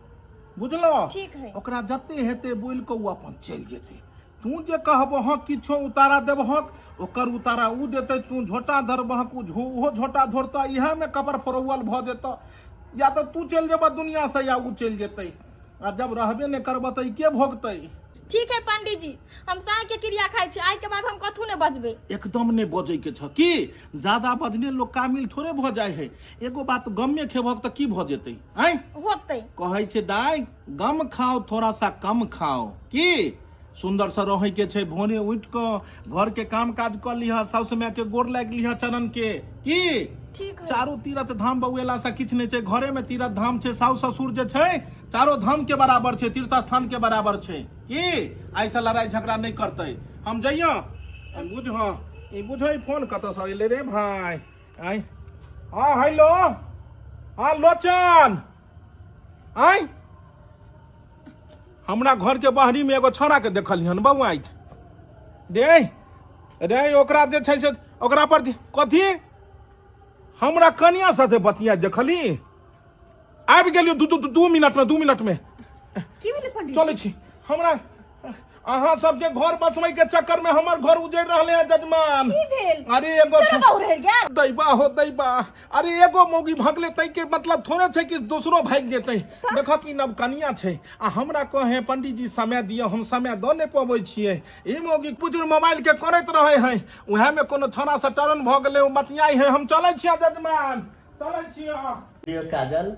बुझलो ठीक है ओकरा जते हेते बोल के वो अपन चल जेते तू जे कहबो ह किछो उतारा देबहक ओकर उतारा उ देते तू झोटा धरबहक ओहो झोटा धरता इहा में कपर फरौल भ जेता या तो तू चल जेबा दुनिया से या उ चल जेते आ जब रहबे नहीं करब त के भोगतै ठीक है पंडित जी हम साय के क्रिया खाइ छी आई के बाद हम कथू ने बजबे एकदम नहीं बजे के छ की ज्यादा बजने लोग कामिल थोड़े भ जाय है एगो बात गम में खेबक त की भ जेतै हैं होतै कहै छै दाई गम खाओ थोड़ा सा कम खाओ की सुंदर से रहे के छै भोरे उठ के घर के काम काज कर लिहा साउस में के गोर लाग लिहा चरण के की ठीक है चारों तीरथ धाम बउएला से किछ नहीं छै घरे में तीरथ धाम छै साउस ससुर जे छै चारों धाम के बराबर छै तीर्थ स्थान के बराबर छै की ऐसा लड़ाई झगड़ा नहीं करते हम जइयो बुझो फोन कत से अइले रे भाई आई हाँ हेलो हाँ लोचन आई हमरा घर के बाहरी में एगो छोरा के देखलिहन बउआ रे रे ओकरा जे छै से ओकरा पर कथी हमरा कनिया साथे बतिया देखली आबि गेलियो 2 मिनट में की भेलै पंडित चलै छी हमरा अहाँ सबके घर बसबै के चक्कर में हमर घर उजड़ रहले है जजमान की भेल अरे एगो तोरा बहु रह गेल दैबा हो दैबा अरे एगो मौगी भगले तै के मतलब थोड़े छै कि दूसरो भाग जेतै देखो कि नव कनिया छै आ हमरा कहे पंडित जी समय दियो हम समय द नै पबै छियै ई मौगी पुजर मोबाइल के करैत रहे है उहे में कोनो थाना से टर्न भ गेलै मतियाई है हम चलै छियै जजमान चलै छियै यो काजल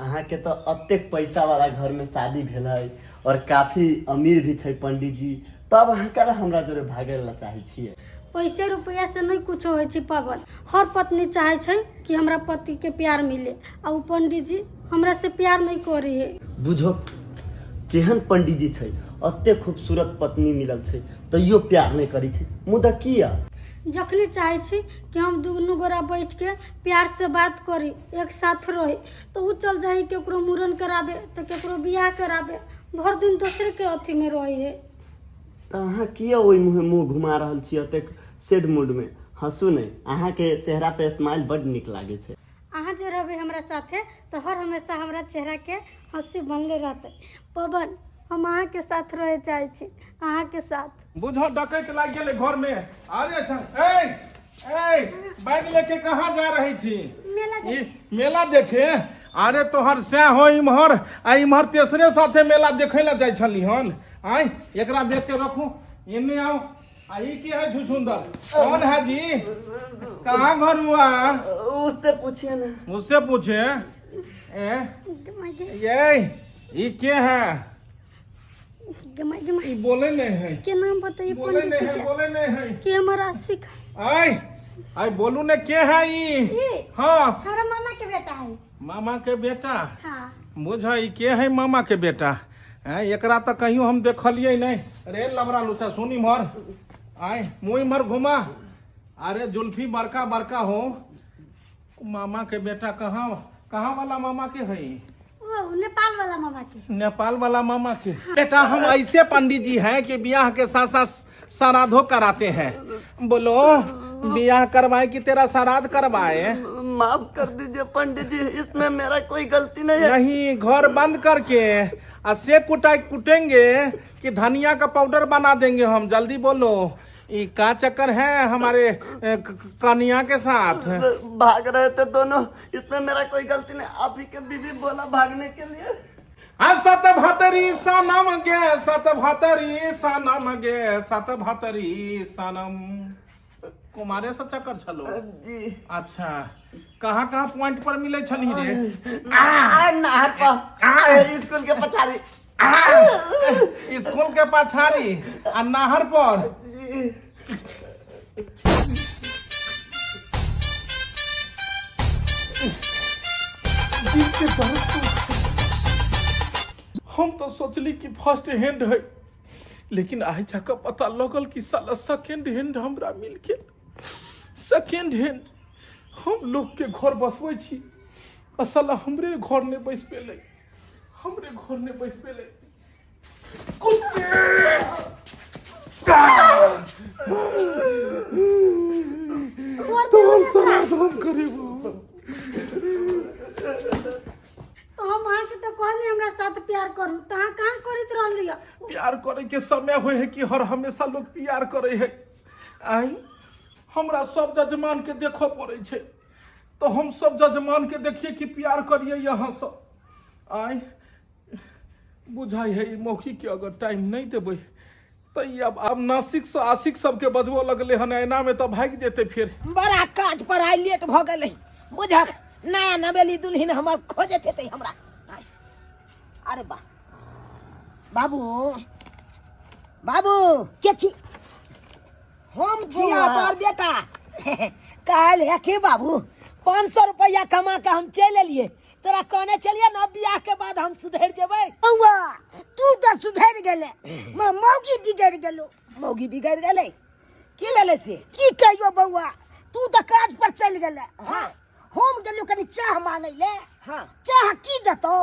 अहाँ के तो अतेक पैसा वाला घर में शादी भेल है और काफी अमीर भी छै पंडित जी तब अहाँ के हमरा जोरे भागे ला चाहे छियै पैसे रुपया से नहीं कुछ हो पावन हर पत्नी चाहे छै कि हमरा पति के प्यार मिले आ उ पंडित जी हमरा से प्यार नहीं करे है बुझो केहन पंडित जी छै अते खूबसूरत पत्नी मिलल छै तैयो प्यार नहीं करी छै मुदा किया जखनी चाहे छी कि हम दुनू गोरा बैठ के प्यार से बात करी एक साथ रही तो उ चल जाही केकरो मूरन कराबे तो केकरो बियाह कराबे भर दिन दूसरे के अथी में रही है तो अहाँ किया ओइ मुंह घुमा रहल छी अतेक सैड मूड में हंसू नहीं अहाँ के चेहरा पे स्माइल बड निक लागे छै अहाँ जो रहबे हमरा साथे तो हर हमेशा हमरा चेहरा के हंसी बनले रहते पवन हम अहाँ के साथ रहे चाहे छी अहाँ के साथ बुझो डकैत लाग गेले घर में अरे ए बैग लेके कहाँ जा रही थी मेला देखे अरे तोहर से हो इम्हर आ इम्हर तेसरे साथे मेला देखे ला जाय छली हन आई एकरा देख के रखू इन्ने आओ आई की है झुझुंदर कौन है जी कहाँ घर हुआ उससे पूछिए ना मुझसे पूछे ये क्या है ये बोले नहीं है के नाम बताइए बोले नहीं है बोले नहीं है कि हमारा सिख आई बोलू ने के है ये हाँ हमारा मामा के बेटा है मामा के बेटा हाँ बुझ के है मामा के बेटा एकरा तो कहियो हम देखलिए नहीं रे लबरा लुचा सुनी मर आय मुँह मर घुमा अरे जुल्फी बड़का बड़का हो मामा के बेटा कहाँ वाला मामा के है नेपाल वाला मामा के नेपाल वाला मामा के बेटा हम ऐसे पंडित जी हैं कि ब्याह के साथ साथ श्राद्धो कराते हैं बोलो ब्याह करवाए कि तेरा श्राद्ध करवाए माफ कर दीजिए पंडित जी इसमें मेरा कोई गलती नहीं है नहीं घर बंद करके से कुटेंगे कि धनिया का पाउडर बना देंगे हम जल्दी बोलो ये का चक्कर है हमारे कन्या के साथ भाग रहे थे दोनों इसमें मेरा कोई गलती नहीं आप ही के बीवी बोला भागने के लिए सतभतरी सनम गे सतभतरी सनम गे सतभतरी सनम कुमारे से चक्कर छलो जी अच्छा कहाँ पॉइंट पर मिले छली रे स्कूल के पछाड़ी स्कूल के पछाड़ी आ नहर पर हम तो सोचली कि फर्स्ट हैंड है लेकिन आज जाकर पता लगल कि साला सेकेंड हैंड हमरा मिल के सेकेंड हैंड हम लोग के घर बसवे छी साला हमरे घर ने बैस पेले हमरे घर ने बैस पेले तोहर श्राद्ध हम करेबो तो हम अहाँ के तो कहनी हमरा साथ प्यार करू तो अहाँ कहाँ करत रहलिए प्यार करे के समय होय है कि हर हमेशा लोग प्यार करे है आई हमरा सब जजमान के देखो पड़े छै तो हम सब जजमान के देखिए कि प्यार करिए यहाँ सब आई बुझाई है मौखी के अगर टाइम नहीं देबै तो अब नासिक से आशिक सबके बजबो लगले हन एना में तो भाग जेते फिर बड़ा काज पर आई लेट भ गेलै बुझक नया नवेली दुल्हन हमर खोजत हेतै हमरा अरे बा बाबू बाबू के छी हम छिया तोर बेटा काल है के बाबू 500 रुपया कमा के हम चल एलिए तोरा कहने चलिए ना बियाह के बाद हम सुधर जेबै बउआ तू तो सुधर गेले मौगी बिगड़ गेलै की भेलै से की कहियो बउआ तू तो काज पर चल गेले हां हम गेलु कनी चाह मांगै ले हां चाह की देतो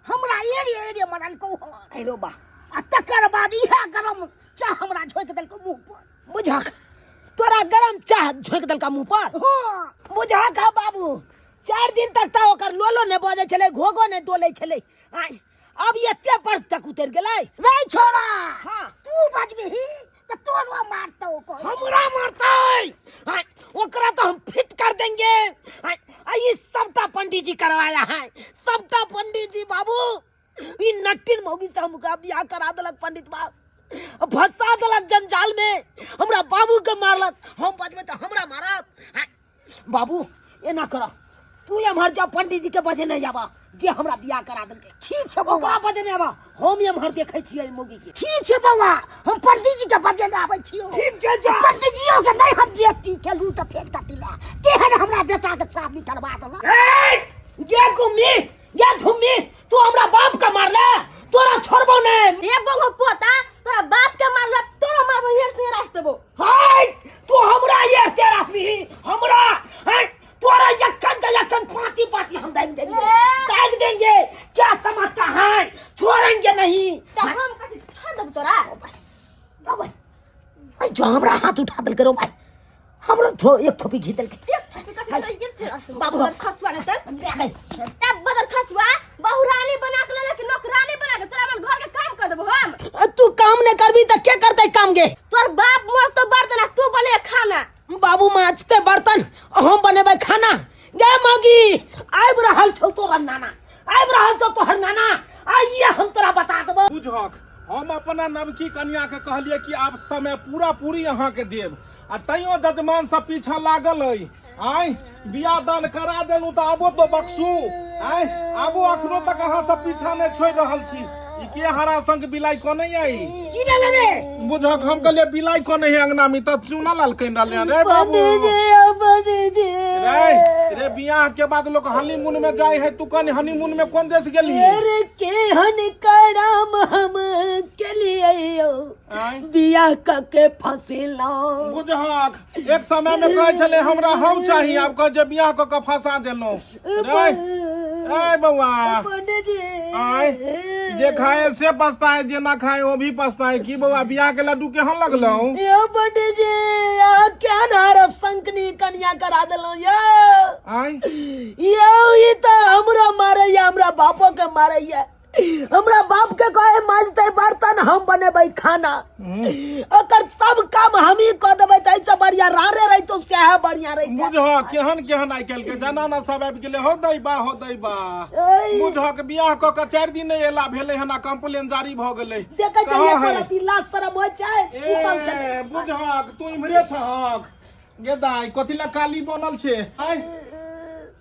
हमरा एरिया मरल को अरे बा आ तकर बाद इहे गरम चाह हमरा झोंक देलको मुंह पर बुझा तोरा गरम चाह झोंक देलका मुंह पर हां बुझा का बाबू 4 दिन तक ता ओकर लोलो ने बजे छले घोगो ने डोले छले आई अब एते पर तक उतर गेलै नहीं छोड़ा हां तू बजबही तो तोरो मारतो को हमरा मारतै ओकरा तो हम फिट कर देंगे ये सबटा पंडित जी करवाया है सबटा पंडित जी बाबू ये नट्टिन मौगी से हमका बियाह करा देलक पंडित बाबू फंसा देलक जंजाल में हमरा बाबू के मारलक हम बजबे तो हमरा मारत बाबू एना कर तू एम्हर जा पंडित जी के बजे नहीं जाबा जे हमरा बियाह करा देलकै ठीक छै बौआ बजे नहीं आबा हम एम्हर देखै छियै मौगी के ठीक छै बौआ हम पंडित जी के बजे नहीं आबै छियो ठीक छै जा पंडित जी के नहीं हम बेटी खेलू त फेर कटिला तेहन हमरा बेटा के शादी करवा देलक ये गुम्मी ये धुम्मी तू हमरा बाप के मारले तोरा छोड़बो नहीं रे बंगो पोता तोरा बाप के मारला तोरा मारबो हेर से रास देबो हाय तू हमरा ये से रासमी हमरा तोरा यक्कन पाती पाती हम दाग देंगे क्या समझता है छोड़ेंगे नहीं तो हम कथि छोड़ देब तोरा भाई जो हमरा हाथ उठा दल करो भाई हमरो एक थोपी घी दल के बाबू खसवा ने तब बदल खसवा बहुरानी बना के ले कि नौकरानी बना के तोरा मन घर के काम कर देबो हम तू काम नहीं करबी त के करतै काम गे तोर बाप मस्त तो बर्तन तू बने खाना बाबू मांजते बर्तन हम बनेबै खाना गे मौगी आइब रहल छौ तोरा नाना आइब रहल छौ तोहर नाना आइए हम तोरा बता देबो बुझक हम अपना नवकी कन्या के कहलिए कि आप समय पूरा पूरी अहाँ के देब आ तैयो जजमान सब पीछा लागल है आय बियाह दान करा देलू तो आबो तो बक्सू आय आबो अखनो तक अहाँ सब पीछा नहीं छोड़ रहल छी ई के हरा संग बिलाई को नहीं आई की भेलै रे बुझक हम कहलिए बिलाई को नहीं अंगना में त चूना लाल कइन डाले रे बाबू रे बियाह के बाद लोग हनीमून में जाए है तू कन हनीमून में कौन देश गेली अरे केहन करम हम केलियो बियाह के फसिलो बुझक एक समय में कहे छले हमरा हम चाहिए आप कह जे बियाह के फंसा देलो रे ए बउआ आय जे खाए से पछता है जे ना खाए वो भी पछता है की बउआ बियाह के लड्डू केहन लगलो यो पंडित जी आ क्या नार संकनी कन्या करा देलो यो आय यो ई त हमरा मारे या हमरा बापो के मारे या हमरा बाप के कहे माजते बर्तन हम बनेबै खाना ओकर सब काम हम ही क देबै त ऐसे बढ़िया रारे रही तो क्या बढ़िया रही बुझ केहन केहन आइ काल्हि के जनाना सब आबि गेले हो दैबा बुझ के बियाह क के 4 दिन नहीं एला भेले हना कंप्लेन जारी भ गेलै देखे चाहिए कोलती लाश शरम होय छै सुतल छै बुझ तू इमरे छक गे दाई कथिला काली बनल छै आय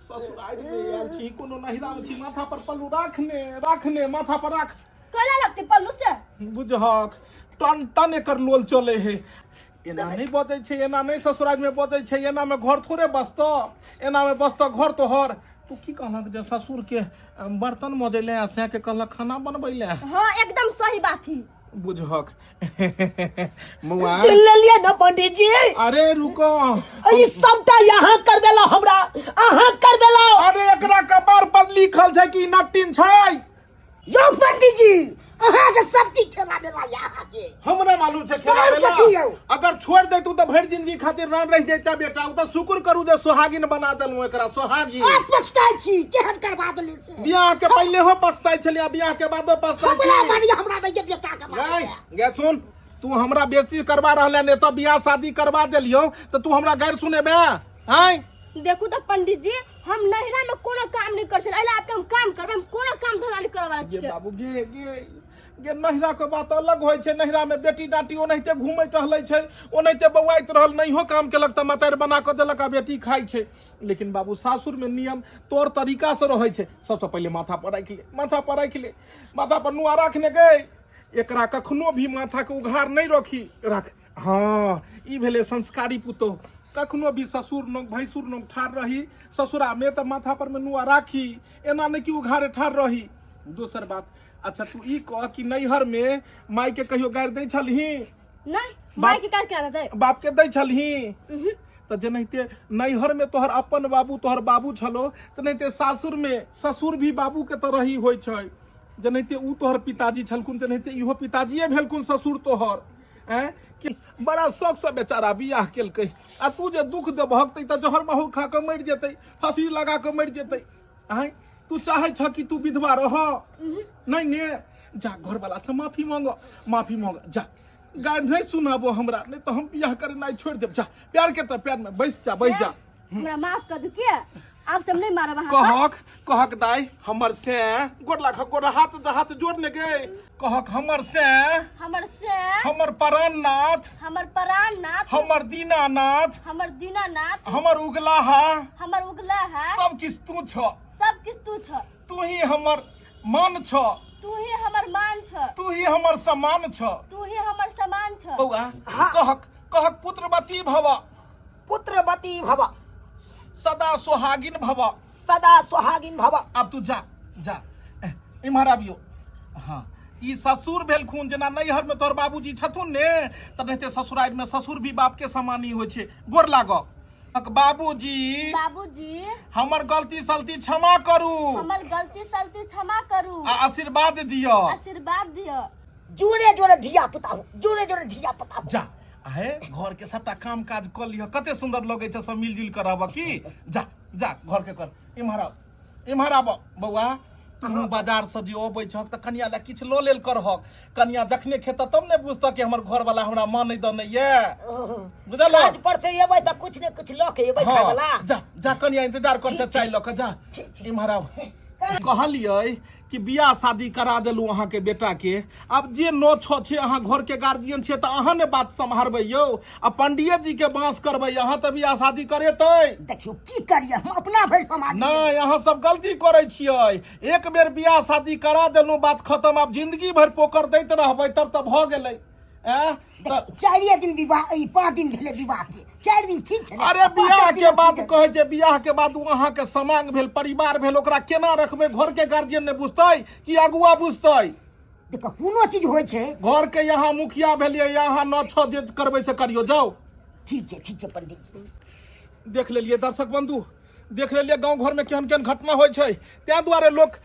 ससुराल में यार छी कोनो नहिरा में छी माथा पर पल्लू राखने माथा पर राख कला लगते पल्लू से बुझहक टन टन एकर लोल चले है एना नहीं बजे छै एना नहीं ससुराल में बजे छै एना में घर थोड़े बसतो एना में बसतो घर तोहर तू की कहलक जे ससुर के बर्तन मजेले आ से के कहलक खाना बनबैले हां एकदम सही बात ही बुझहक मुआ सुन लिया ना पंडित जी अरे रुको ई सबटा यहाँ कर देला हमरा अहाँ कर देला अरे एकरा कपार पर लिखल छै कि नट्टिन छै यो पंडित जी अहाँ के सब चीज खेला देला यहाँ के हमरा मालूम छै खेला देला अगर छोड़ दे तू तो भर जिंदगी खातिर रह रह जेता बेटा उ तो शुक्र करू जे सोहागिन बना देलू एकरा सोहागी आ पछताई छी केहन करबा देले से बियाह के पहले हो पछताई छलिया बियाह के बादो पछताई हमरा बढ़िया हमरा बेटा के मारे गे सुन तू हमरा बेइज्जती करवा रहले ने तो बियाह शादी करवा देलियो तो तू हमरा गैर सुनेबे हैं देखू तो पंडित जी हम नहिरा में कोनो काम नहीं कर छल एला आपके हम काम करब हम कोनो काम धंधा नहीं करवा छी गे बाबू गे नहिरा के बात अलग होय छै नहिरा में बेटी डाटी ओनहिते घूमै टहलै छै ओनहिते बौआइत रहल नहियो काम केलक त मतार बना के देलक आ बेटी खाइ छै लेकिन बाबू सासुर में नियम तोर तरीका से रहै छै सबसे पहले माथा पर राख ले माथा पर नुआ रखने गए एकरा कखनो भी माथा के उघार नहीं रख हाँ ई भेले संस्कारी पुतो कखनो भी ससुर नोक भैंसुर नोक ठार रही ससुरा में तो माथा पर में नुआ राखी एना नहीं कि उघारे ठार रही दोसर बात अच्छा तू ई कह कि नैहर में माई के कहियो गारि दै छलही नहीं माई के क्या रहते बाप के दै छलही तो जनहिते नैहर में तोहर अपन बाबू तोहर बाबू छलो तो नहीं सासुर में ससुर भी बाबू के तरह ही होय छै जनैते ऊ तोहर पिताजी छलकुन तेनाहिते इहो पिताजिए भेलकुन ससुर तोहर हैं कि बड़ा शौक से बेचारा बियाह केलकै आ तू जे दुख देबहक त जहर महू खा के मरि जेतै फांसी लगा के मरि जेतै हैं तू चाहे छ कि तू विधवा रह नहीं ने जा घर वाला से माफी मांग जा गाय नहीं सुनाबो हमरा नहीं तो हम बियाह करना छोड़ देब जा प्यार के तो प्यार में बैस जा हमरा माफ कर दू के आप सब नहीं मारब अहाँ कहक दाई हमर से गोर लाख गोर हाथ जोड़ने गए कहक हमर से हमर प्राणनाथ हमर दीनानाथ हमर उगलाहा सब किस तू छ तू ही हमर मन छ तू ही हमर मान छ तू ही हमर सम्मान छ बौआ कहक पुत्रवती भव सदा सुहागिन भव अब तू जा इम्हर आबियो हाँ ई ससुर भेलखुन जना नैहर में तोर बाबूजी छथुन ने त नहिते ससुराल में ससुर भी बाप के समानी होइ छै गोर लागब बाबूजी हमर गलती सलती क्षमा करू आ आशीर्वाद दियो जोरे धिया पुता जा आहे घर के सबटा काम काज कर लियो कते सुंदर लगे छै सब मिलजुल कर रहब की जा घर के कर इम्हर आब बौआ तू बाजार से जे अबै छक त कनिया ला किछ लो लेल करहक कनिया जखने खेत तब ने बुझत कि हमर घर वाला हमरा मानै द नै ये बुझल आज पर से एबै त कुछ ने कुछ ल के एबै खाय वाला जा कनिया इंतजार करते चाय ल के जा इम्हर आब कहलियै कि बियाह शादी करा देलू अहाँ के बेटा के अब जे नो छे अहाँ घर के गार्जियन छे त अहाँ ने बात संभारबै यो आ पंडित जी के बांस करबै अहाँ त बियाह शादी करेतै देखियो की करिए हम अपना भर समाज नहीं अहाँ सब गलती करे छियै एक बेर बियाह शादी करा देलू बात खत्म अब जिंदगी भर पोकर दैत रहबै तब त भ गेलै 4 दिन विवाह 5 दिन भेले विवाह के 4 दिन ठीक छले अरे बियाह के बाद कहे जे बियाह के बाद अहाँ के समांग भेल परिवार भेल ओकरा केना रखबै घर के गार्जियन ने बुझतै कि अगुआ बुझतै देखो कोनो चीज होय छै घर के यहाँ मुखिया भेलिए यहाँ न छ जे करबै से करियो जाओ ठीक छै पंडित जी देख लेलिए दर्शक बंधु देख लेलिए गांव घर में केहन घटना होय छै तै दुआरे लोग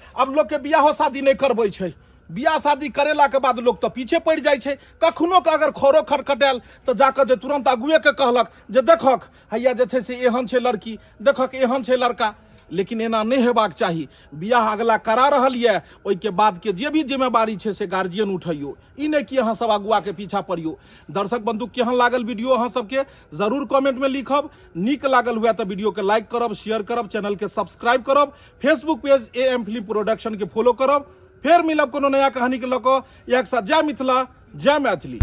के बियाह शादी नहीं करबै छै बियाह शादी करेला के बाद लोग तो पीछे पड़ जाय छै कखनो के अगर खोरो खटखटायल तो जाकर जे तुरंत अगुए के कहलक जे देखक हैया जे छै से एहन छै लड़की देखक एहन छै लड़का लेकिन एना नहीं हेबाक चाही बियाह अगला करा रहल ये ओइ के बाद के जे भी जिम्मेवारी छै से गार्जियन उठैयो ई नहीं कि अहाँ सब अगुआ के पीछा पड़ियो दर्शक बंधु केहन लागल वीडियो अहाँ सबके जरूर कमेंट में लिखब नीक लागल हुआ तो वीडियो के लाइक करब शेयर करब चैनल के सब्सक्राइब करब Facebook page AM film production के फॉलो करब फिर मिलब कोनो नया कहानी के लको एक साथ जय मिथिला जय मैथिली